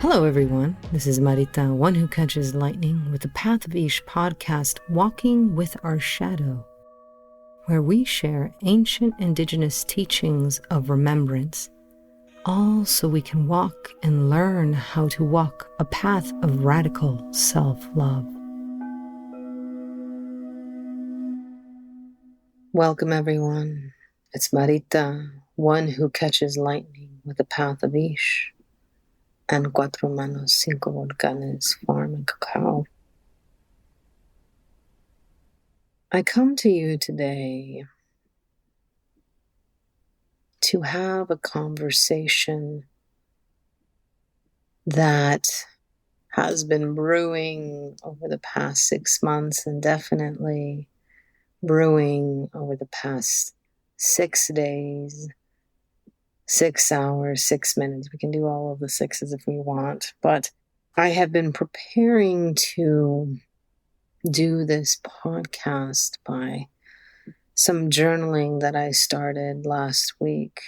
Hello everyone, this is Marita, one who catches lightning, with the Path of Ish podcast, Walking with Our Shadow, where we share ancient indigenous teachings of remembrance, all so we can walk and learn how to walk a path of radical self-love. Welcome everyone, it's Marita, one who catches lightning with the Path of Ish, and Cuatro Manos, Cinco Volcanes, Farm and Cacao. I come to you today to have a conversation that has been brewing over the past 6 months and definitely brewing over the past 6 days, 6 hours, 6 minutes. We can do all of the sixes if we want, but I have been preparing to do this podcast by some journaling that I started last week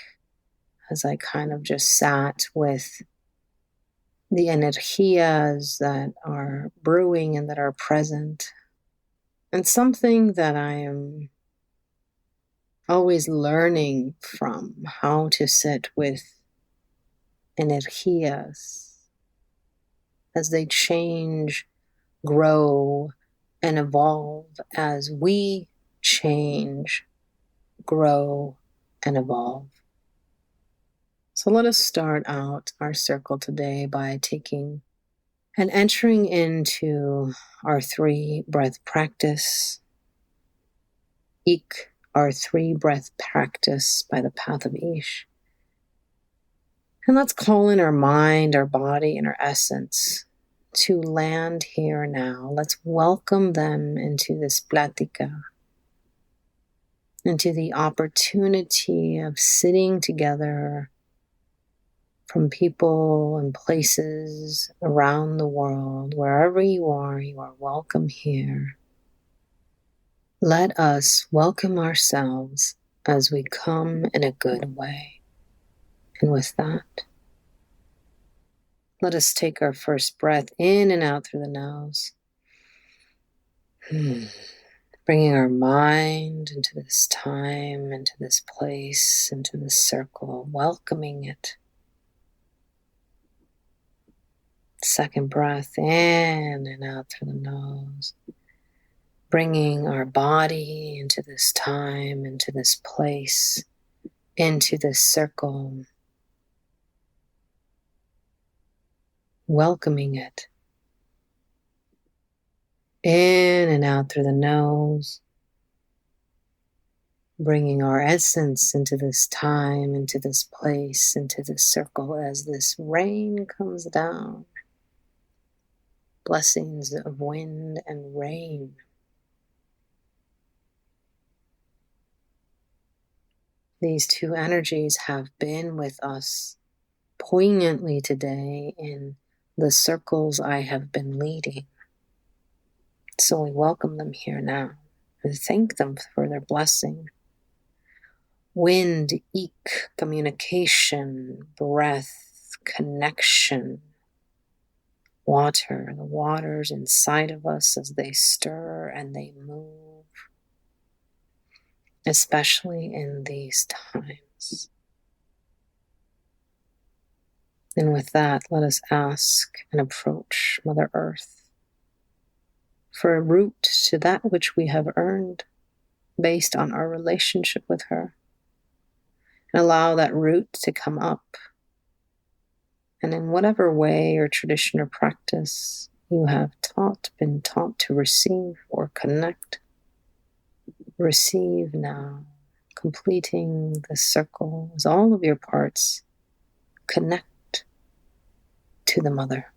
as I kind of just sat with the energías that are brewing and that are present. And something that I am always learning from, how to sit with energías as they change, grow, and evolve as we change, grow, and evolve. So let us start out our circle today by taking and entering into our 3-breath practice. Ik, our 3-breath practice by the Path of Ish. And let's call in our mind, our body, and our essence to land here now. Let's welcome them into this plática, into the opportunity of sitting together from people and places around the world. Wherever you are welcome here. Let us welcome ourselves as we come in a good way. And with that, let us take our first breath in and out through the nose. Bringing our mind into this time, into this place, into this circle, welcoming it. Second breath in and out through the nose. Bringing our body into this time, into this place, into this circle. Welcoming it. In and out through the nose. Bringing our essence into this time, into this place, into this circle as this rain comes down. Blessings of wind and rain. These two energies have been with us poignantly today in the circles I have been leading. So we welcome them here now and thank them for their blessing. Wind, ik, communication, breath, connection. Water, the waters inside of us as they stir and they move. Especially in these times. And with that, let us ask and approach Mother Earth for a route to that which we have earned based on our relationship with her. And allow that route to come up. And in whatever way or tradition or practice you have been taught to receive or connect, receive now, completing the circle as all of your parts connect to the Mother.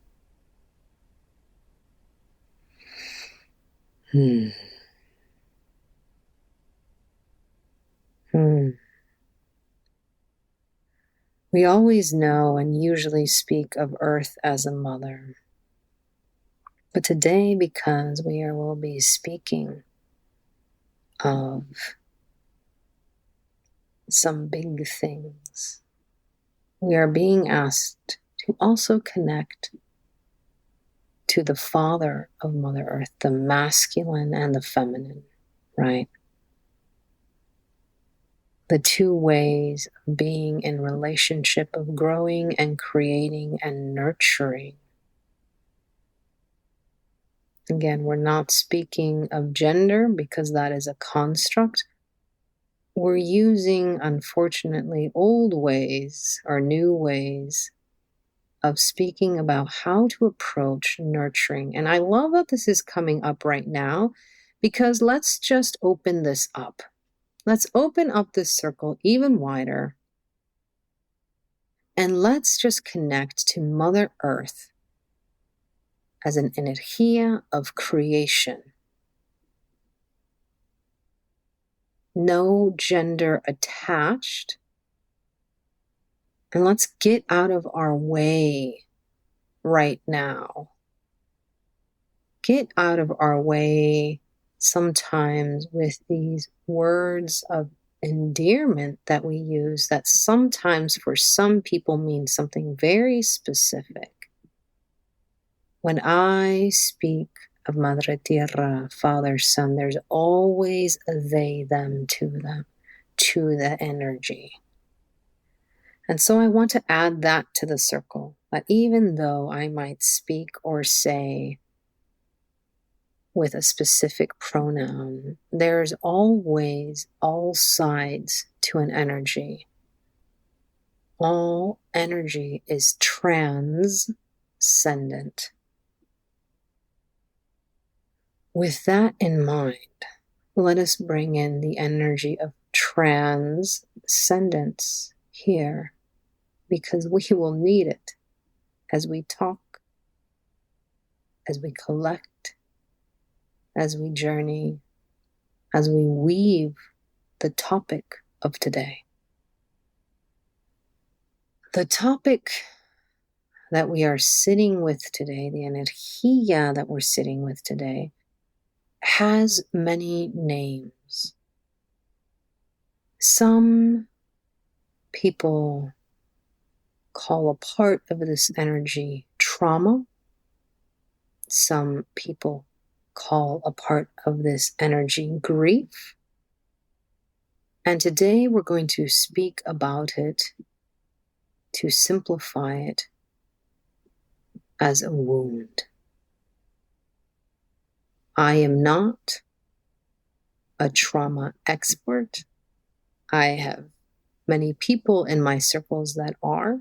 We always know and usually speak of Earth as a mother. But today, because will be speaking of some big things, we are being asked to also connect to the father of Mother Earth, the masculine and the feminine, right? The two ways of being in relationship, of growing and creating and nurturing. Again, we're not speaking of gender because that is a construct. We're using, unfortunately, old ways or new ways of speaking about how to approach nurturing. And I love that this is coming up right now, because let's just open this up. Let's open up this circle even wider. And let's just connect to Mother Earth as an energía of creation. No gender attached. And let's get out of our way right now. Get out of our way sometimes with these words of endearment that we use that sometimes for some people mean something very specific. When I speak of Madre Tierra, Father, Son, there's always a they, them, to the energy. And so I want to add that to the circle, that even though I might speak or say with a specific pronoun, there's always all sides to an energy. All energy is transcendent. With that in mind, let us bring in the energy of transcendence here, because we will need it as we talk, as we collect, as we journey, as we weave the topic of today. The topic that we are sitting with today, the energía that we're sitting with today, has many names. Some people call a part of this energy trauma. Some people call a part of this energy grief. And today we're going to speak about it, to simplify it, as a wound. I am not a trauma expert. I have many people in my circles that are.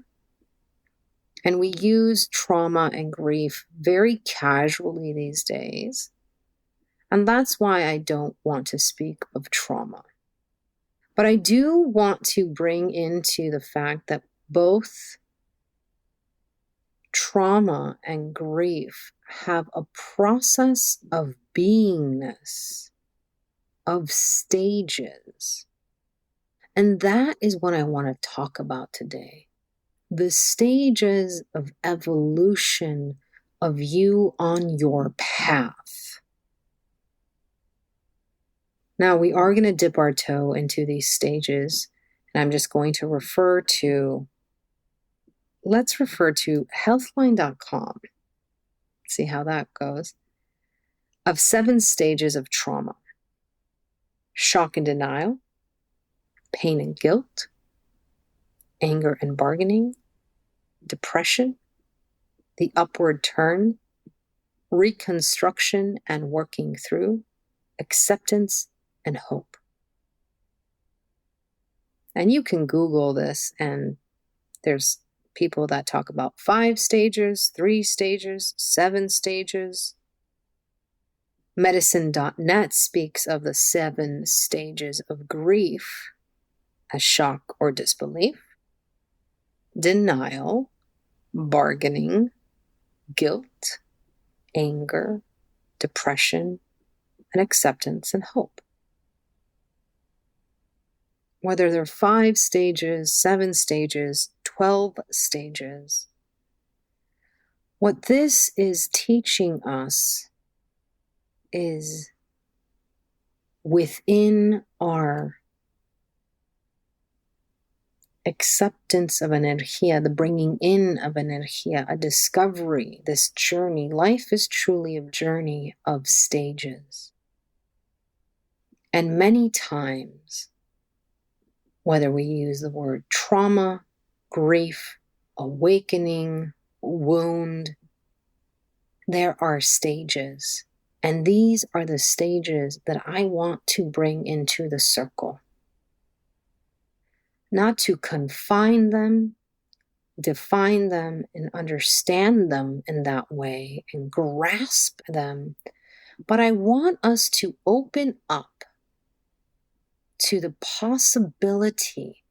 And we use trauma and grief very casually these days. And that's why I don't want to speak of trauma. But I do want to bring into the fact that both trauma and grief have a process of beingness, of stages. And that is what I want to talk about today. The stages of evolution of you on your path. Now, we are going to dip our toe into these stages, and I'm just going to let's refer to healthline.com. See how that goes. Of 7 stages of trauma: shock and denial, pain and guilt, anger and bargaining, depression, the upward turn, reconstruction and working through, acceptance and hope. And you can Google this, and there's people that talk about 5 stages, 3 stages, 7 stages. Medicine.net speaks of the 7 stages of grief as shock or disbelief, denial, bargaining, guilt, anger, depression, and acceptance and hope. Whether they're 5 stages, 7 stages, 12 stages, what this is teaching us is within our acceptance of energía, the bringing in of energía, a discovery, this journey. Life is truly a journey of stages. And many times, whether we use the word trauma, grief, awakening, wound, there are stages. And these are the stages that I want to bring into the circle. Not to confine them, define them, and understand them in that way and grasp them, but I want us to open up to the possibility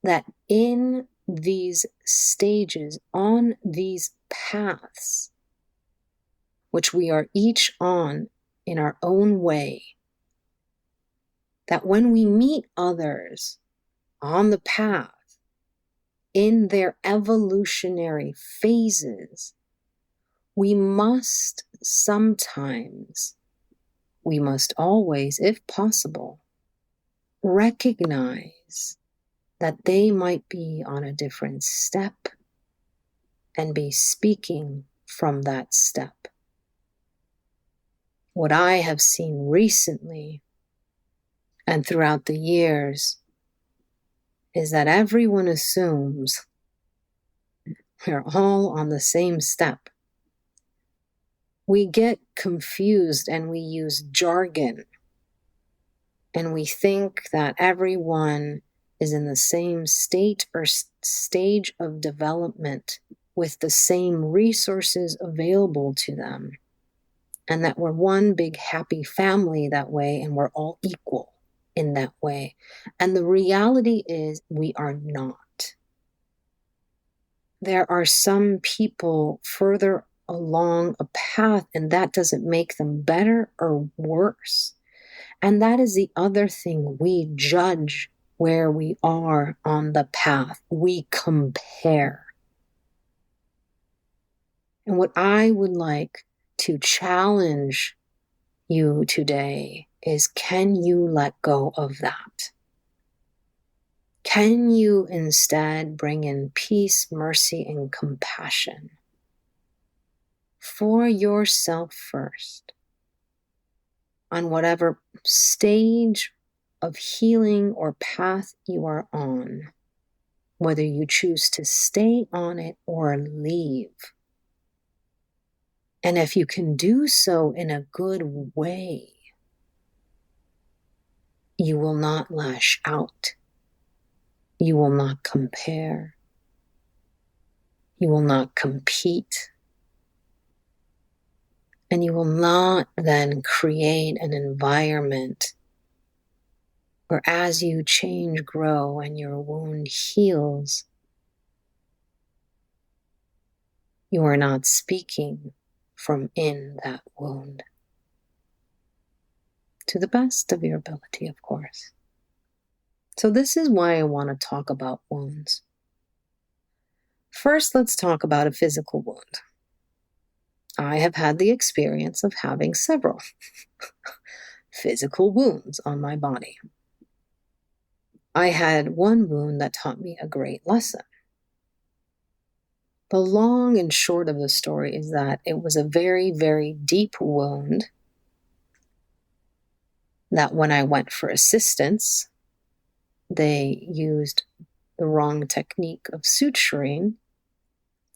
that in these stages, on these paths, which we are each on in our own way, that when we meet others on the path, in their evolutionary phases, we must always, if possible, recognize that they might be on a different step and be speaking from that step. What I have seen recently and throughout the years is that everyone assumes we're all on the same step. We get confused and we use jargon, and we think that everyone is in the same state or stage of development with the same resources available to them, and that we're one big happy family that way, and we're all equal in that way. And the reality is we are not. There are some people further along a path, and that doesn't make them better or worse. And that is the other thing. We judge where we are on the path. We compare. And what I would like to challenge you today is, can you let go of that? Can you instead bring in peace, mercy, and compassion for yourself first on whatever stage of healing or path you are on, whether you choose to stay on it or leave? And if you can do so in a good way, you will not lash out. You will not compare. You will not compete. And you will not then create an environment where, as you change, grow, and your wound heals, you are not speaking from in that wound. To the best of your ability, of course. So this is why I want to talk about wounds. First, let's talk about a physical wound. I have had the experience of having several physical wounds on my body. I had one wound that taught me a great lesson. The long and short of the story is that it was a very, very deep wound that when I went for assistance, they used the wrong technique of suturing,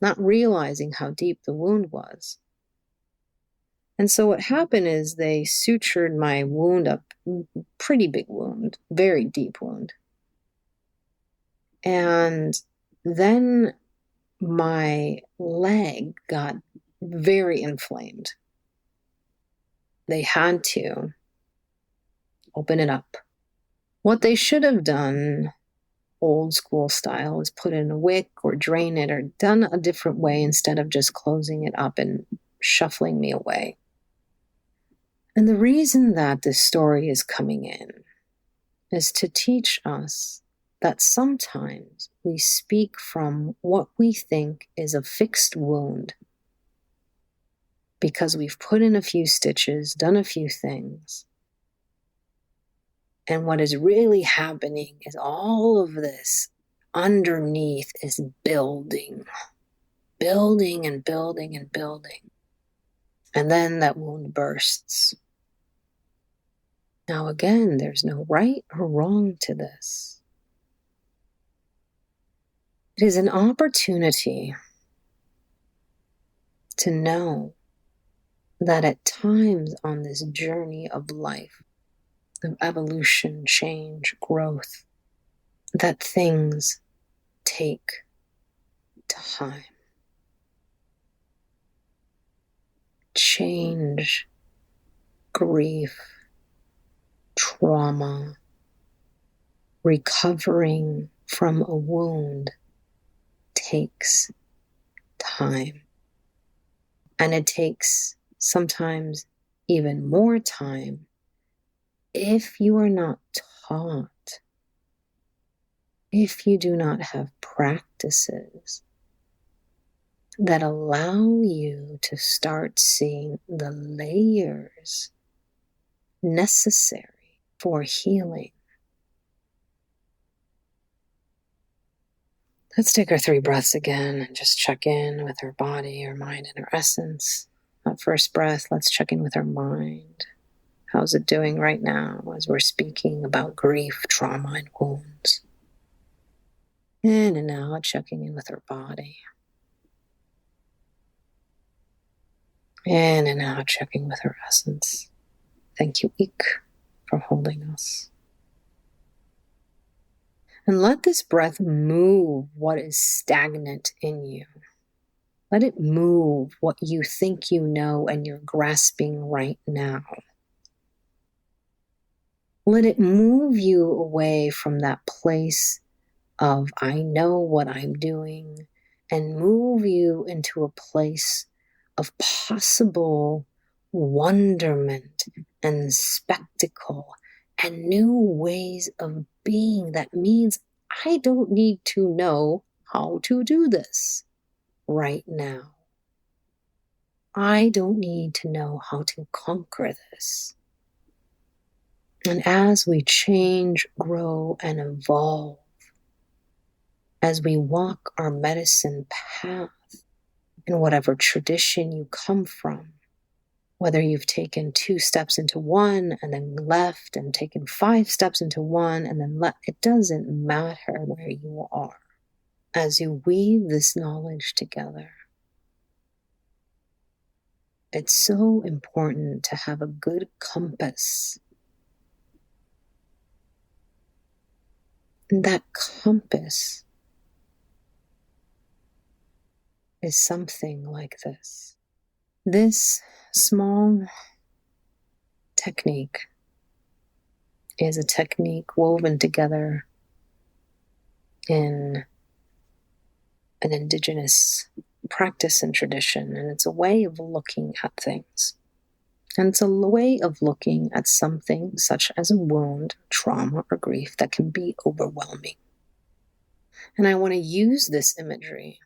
not realizing how deep the wound was. And so what happened is they sutured my wound up, pretty big wound, very deep wound. And then my leg got very inflamed. They had to open it up. What they should have done, old school style, is put in a wick or drain it or done a different way instead of just closing it up and shuffling me away. And the reason that this story is coming in is to teach us that sometimes we speak from what we think is a fixed wound because we've put in a few stitches, done a few things. And what is really happening is all of this underneath is building, building and building and building. And then that wound bursts. Now again, there's no right or wrong to this. It is an opportunity to know that at times on this journey of life, of evolution, change, growth, that things take time. Change, grief, trauma, recovering from a wound takes time. And it takes sometimes even more time if you are not taught, if you do not have practices that allow you to start seeing the layers necessary for healing. Let's take our 3 breaths again and just check in with our body, our mind, and our essence. That first breath, let's check in with our mind. How's it doing right now as we're speaking about grief, trauma, and wounds? In and out, checking in with our body. In and out, checking with our essence. Thank you, Ik, for holding us. And let this breath move what is stagnant in you. Let it move what you think you know and you're grasping right now. Let it move you away from that place of I know what I'm doing and move you into a place of possible wonderment and spectacle and new ways of being. That means I don't need to know how to do this right now. I don't need to know how to conquer this. And as we change, grow, and evolve, as we walk our medicine path in whatever tradition you come from, whether you've taken 2 steps into one and then left and taken 5 steps into one and then left, it doesn't matter where you are. As you weave this knowledge together, it's so important to have a good compass. And that compass is something like this. This small technique is a technique woven together in an indigenous practice and tradition, and it's a way of looking at things. And it's a way of looking at something such as a wound, trauma, or grief that can be overwhelming. And I want to use this imagery,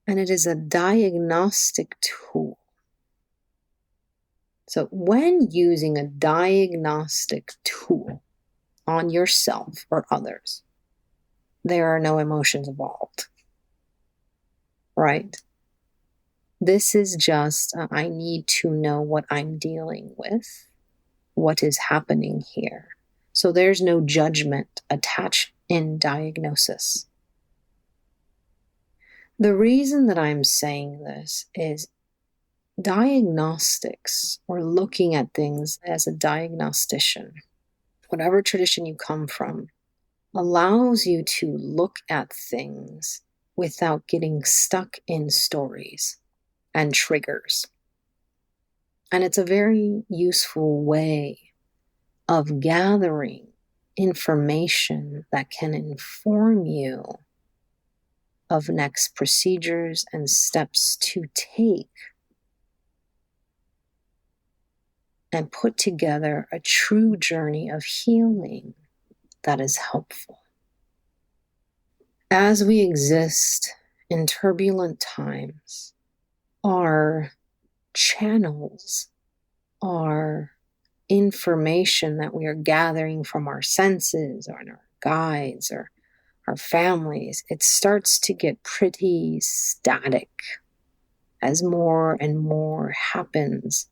and it is a diagnostic tool. So when using a diagnostic tool on yourself or others, there are no emotions involved, right? This is just, I need to know what I'm dealing with, what is happening here. So there's no judgment attached in diagnosis. The reason that I'm saying this is diagnostics, or looking at things as a diagnostician, whatever tradition you come from, allows you to look at things without getting stuck in stories and triggers. And it's a very useful way of gathering information that can inform you of next procedures and steps to take and put together a true journey of healing that is helpful. As we exist in turbulent times, our channels, our information that we are gathering from our senses or our guides or our families, it starts to get pretty static as more and more happens,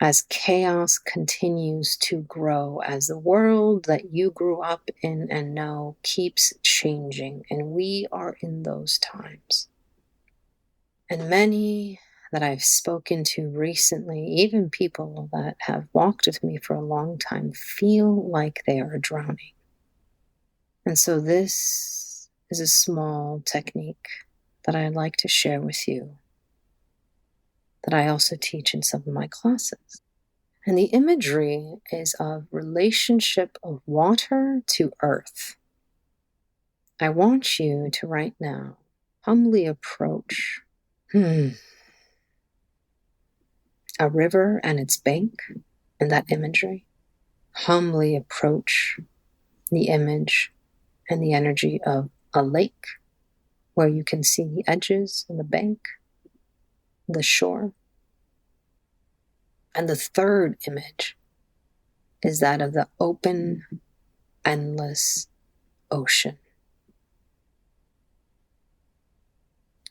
as chaos continues to grow, as the world that you grew up in and know keeps changing. And we are in those times. And many that I've spoken to recently, even people that have walked with me for a long time, feel like they are drowning. And so this is a small technique that I'd like to share with you, that I also teach in some of my classes. And the imagery is of relationship of water to earth. I want you to right now humbly approach a river and its bank, and that imagery. Humbly approach the image and the energy of a lake where you can see the edges and the bank, the shore. And the third image is that of the open, endless ocean.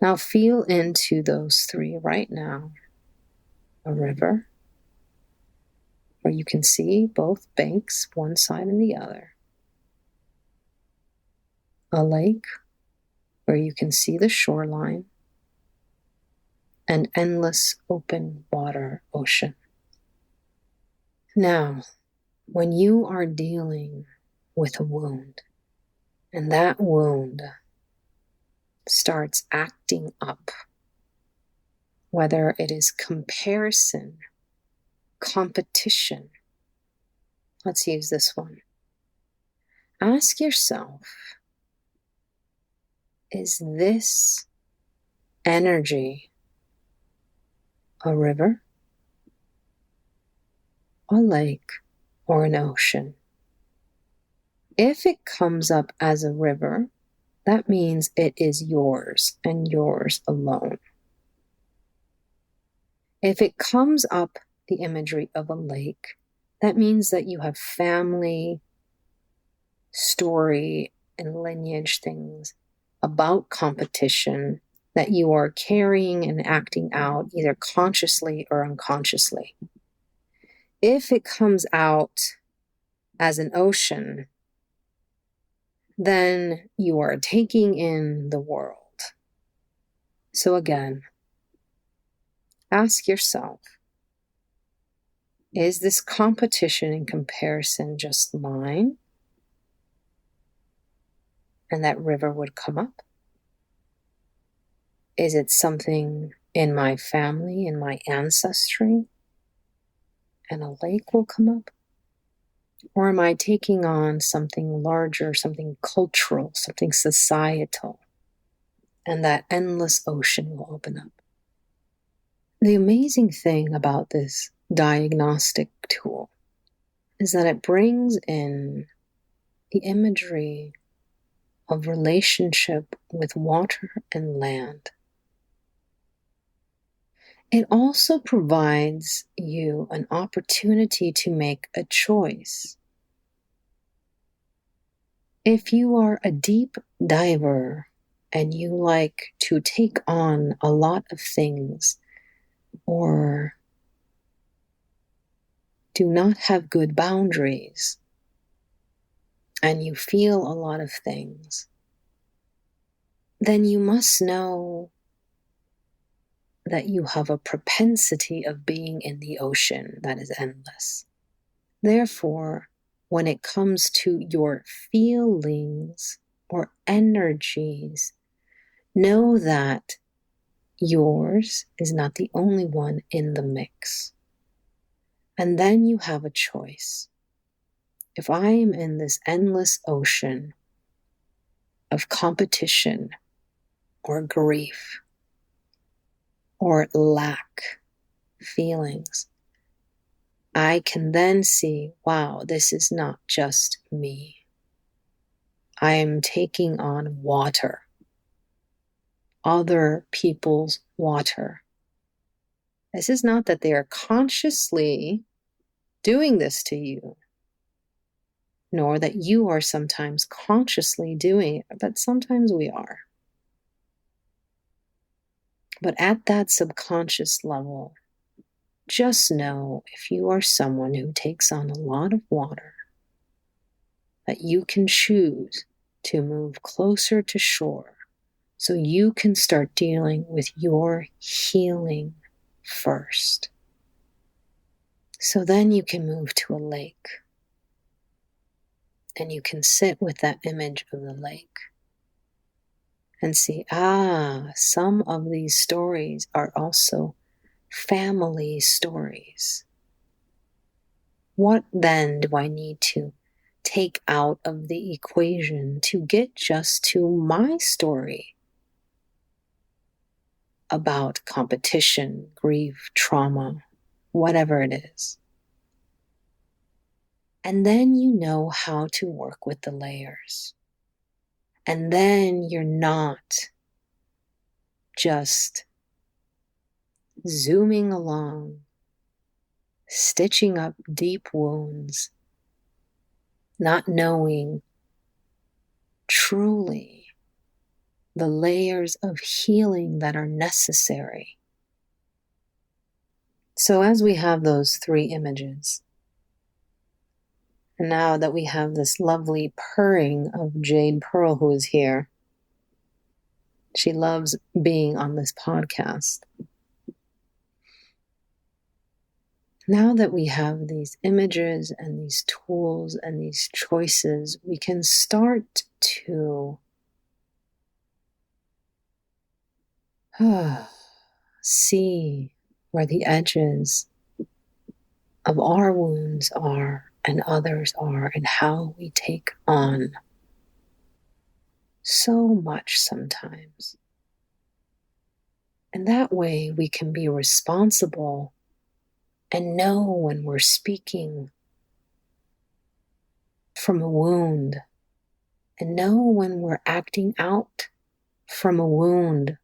Now feel into those three right now. A river where you can see both banks, one side and the other. A lake where you can see the shoreline. An endless open water ocean. Now, when you are dealing with a wound, and that wound starts acting up, whether it is comparison, competition, let's use this one. Ask yourself, is this energy a river, a lake, or an ocean? If it comes up as a river, that means it is yours and yours alone. If it comes up the imagery of a lake, that means that you have family, story, and lineage things about competition that you are carrying and acting out either consciously or unconsciously. If it comes out as an ocean, then you are taking in the world. So again, ask yourself, is this competition and comparison just mine? And that river would come up? Is it something in my family, in my ancestry, and a lake will come up? Or am I taking on something larger, something cultural, something societal, and that endless ocean will open up? The amazing thing about this diagnostic tool is that it brings in the imagery of relationship with water and land. It also provides you an opportunity to make a choice. If you are a deep diver and you like to take on a lot of things, or do not have good boundaries, and you feel a lot of things, then you must know that you have a propensity of being in the ocean that is endless. Therefore, when it comes to your feelings or energies, know that yours is not the only one in the mix. And then you have a choice. If I am in this endless ocean of competition or grief or lack feelings, I can then see, wow, this is not just me. I am taking on water, other people's water. This is not that they are consciously doing this to you. nor that you are sometimes consciously doing it, but sometimes we are. But at that subconscious level, just know if you are someone who takes on a lot of water, that you can choose to move closer to shore so you can start dealing with your healing first. So then you can move to a lake and you can sit with that image of the lake and see, some of these stories are also family stories. What then do I need to take out of the equation to get just to my story about competition, grief, trauma, whatever it is? And then you know how to work with the layers. And then you're not just zooming along, stitching up deep wounds, not knowing truly the layers of healing that are necessary. So as we have those three images, and now that we have this lovely purring of Jade Pearl who is here, she loves being on this podcast. Now that we have these images and these tools and these choices, we can start to see where the edges of our wounds are and others are, and how we take on so much sometimes. And that way we can be responsible and know when we're speaking from a wound, and know when we're acting out from a wound,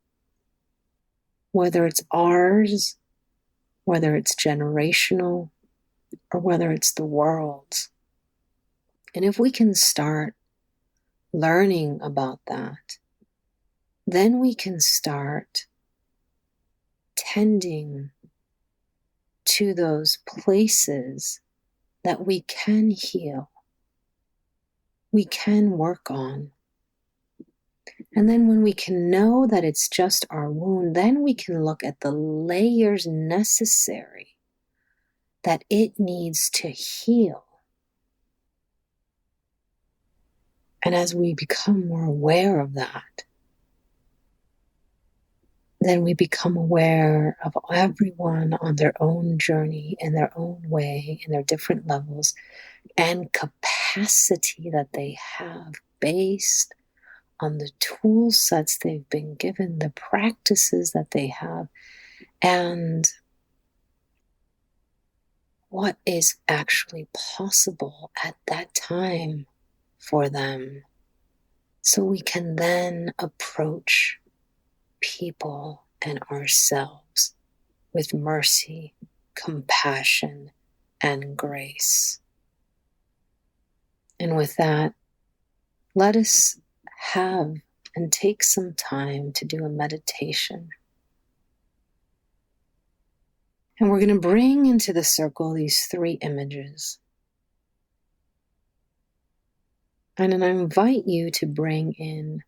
whether it's ours, whether it's generational, or whether it's the world's. And if we can start learning about that, then we can start tending to those places that we can heal, we can work on. And then when we can know that it's just our wound, then we can look at the layers necessary that it needs to heal. And as we become more aware of that, then we become aware of everyone on their own journey, in their own way, in their different levels and capacity that they have based on the tool sets they've been given, the practices that they have, and what is actually possible at that time for them. So we can then approach people and ourselves with mercy, compassion, and grace. And with that, let us have and take some time to do a meditation. And we're going to bring into the circle these three images. And then I invite you to bring in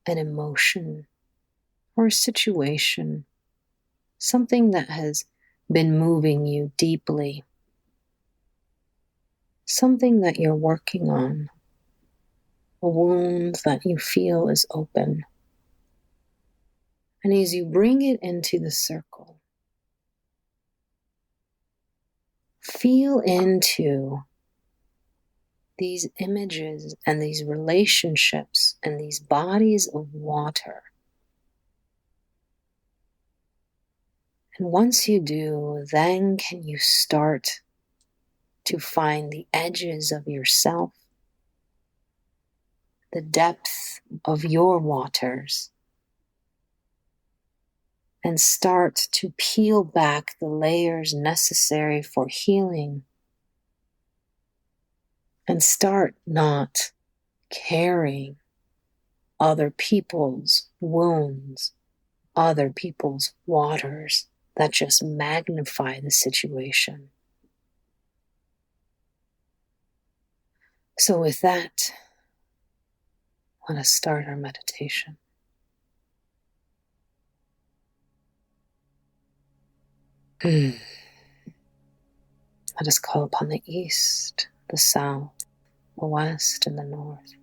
an emotion or a situation, something that has been moving you deeply, something that you're working on, a wound that you feel is open. And as you bring it into the circle, feel into these images and these relationships and these bodies of water. And once you do, then can you start to find the edges of yourself, the depth of your waters, and start to peel back the layers necessary for healing. And start not carrying other people's wounds, other people's waters that just magnify the situation. So with that, let us start our meditation. Let us call upon the east, the south, the west, and the north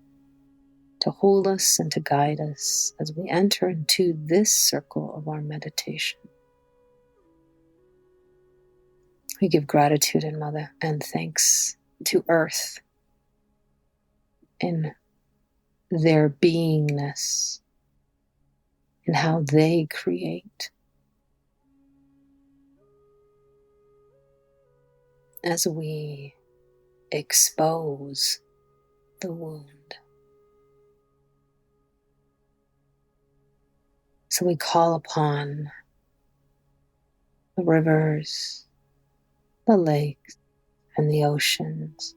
to hold us and to guide us as we enter into this circle of our meditation. We give gratitude and mother and thanks to Earth in their beingness and how they create. As we expose the wound. So we call upon the rivers, the lakes, and the oceans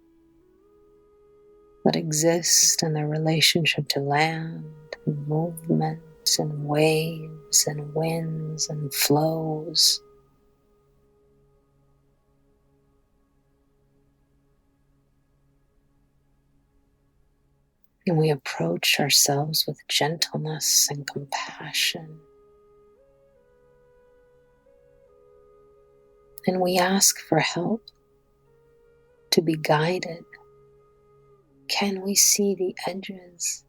that exist in their relationship to land, and movement, and waves, and winds, and flows. And we approach ourselves with gentleness and compassion. And we ask for help to be guided. Can we see the edges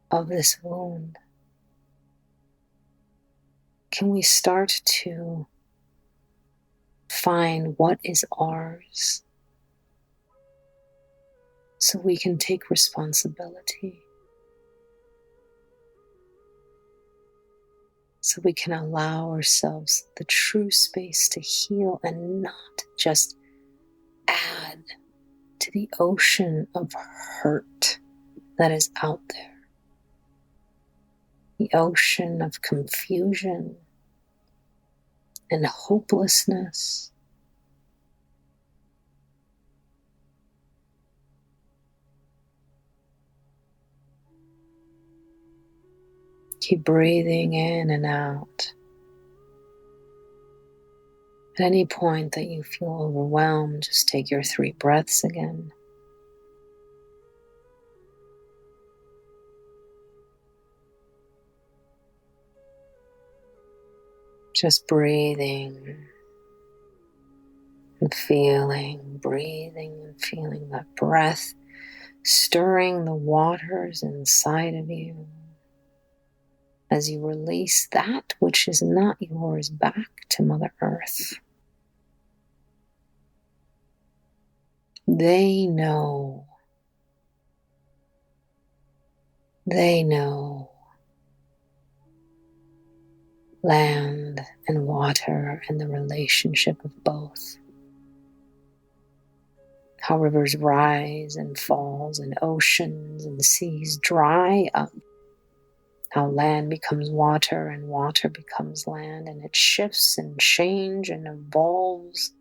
of this wound? Can we start to find what is ours so we can take responsibility? So we can allow ourselves the true space to heal and not just add to the ocean of hurt that is out there. The ocean of confusion and hopelessness. Keep breathing in and out. At any point that you feel overwhelmed, just take your 3 breaths again. Just breathing and feeling, breathing and feeling that breath stirring the waters inside of you as you release that which is not yours back to Mother Earth. They know. They know. Land and water and the relationship of both. How rivers rise and falls and oceans and seas dry up. How land becomes water and water becomes land, and it shifts and changes and evolves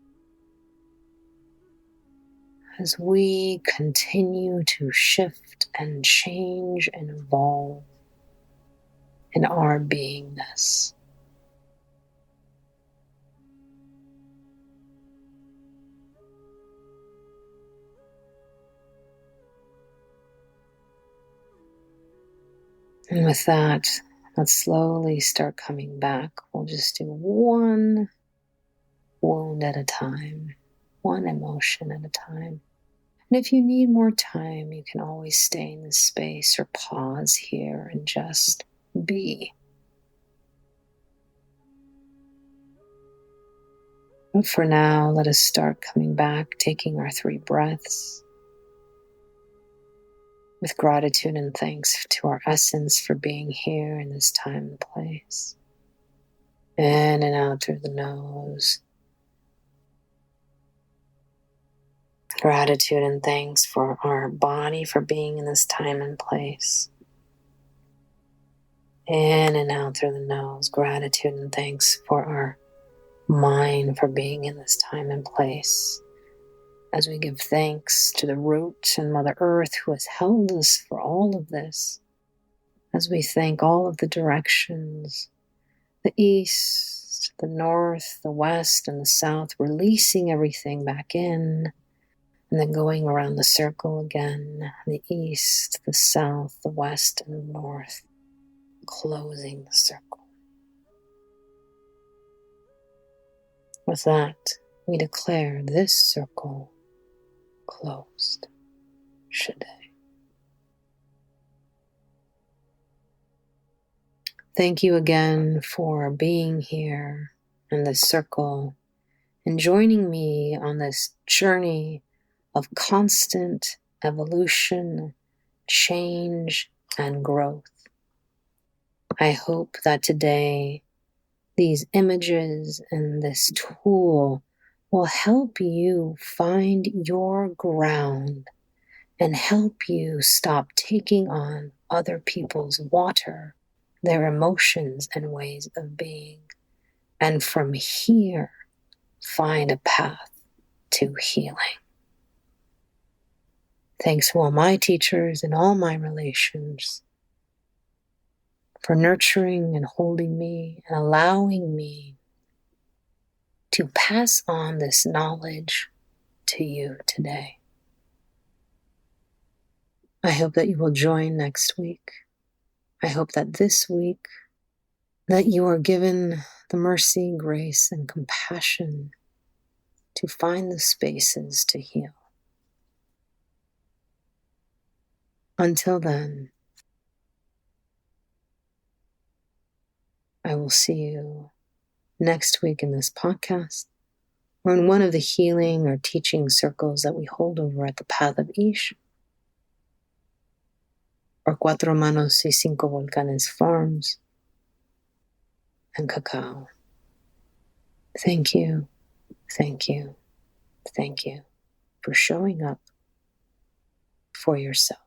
as we continue to shift and change and evolve in our beingness. And with that, let's slowly start coming back. We'll just do one wound at a time, one emotion at a time. And if you need more time, you can always stay in this space or pause here and just be. But for now, let us start coming back, taking our 3 breaths with gratitude and thanks to our essence for being here in this time and place. In and out through the nose. Gratitude and thanks for our body for being in this time and place. In and out through the nose. Gratitude and thanks for our mind for being in this time and place. as we give thanks to the root and Mother Earth who has held us for all of this, as we thank all of the directions, the east, the north, the west, and the south, releasing everything back in, and then going around the circle again, the east, the south, the west, and the north, closing the circle. With that, we declare this circle closed. Shade. Thank you again for being here in this circle and joining me on this journey of constant evolution, change, and growth. I hope that today these images and this tool will help you find your ground and help you stop taking on other people's water, their emotions and ways of being, and from here find a path to healing. Thanks to all my teachers and all my relations for nurturing and holding me and allowing me to pass on this knowledge to you today. I hope that you will join next week. I hope that this week that you are given the mercy, grace, and compassion to find the spaces to heal. Until then, I will see you next week in this podcast or in one of the healing or teaching circles that we hold over at the Path of Ish or Cuatro Manos y Cinco Volcanes Farms and Cacao. Thank you, thank you, thank you for showing up for yourself.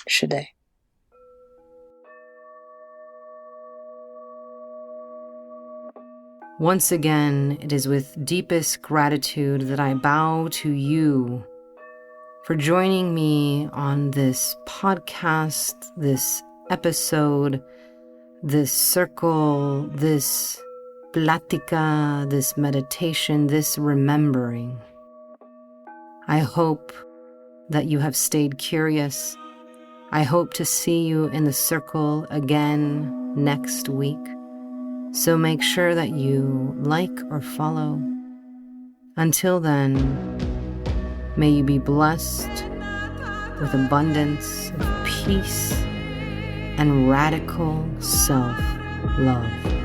Shade. Once again, it is with deepest gratitude that I bow to you for joining me on this podcast, this episode, this circle, this plática, this meditation, this remembering. I hope that you have stayed curious. I hope to see you in the circle again next week. So make sure that you like or follow. Until then, may you be blessed with abundance of peace and radical self-love.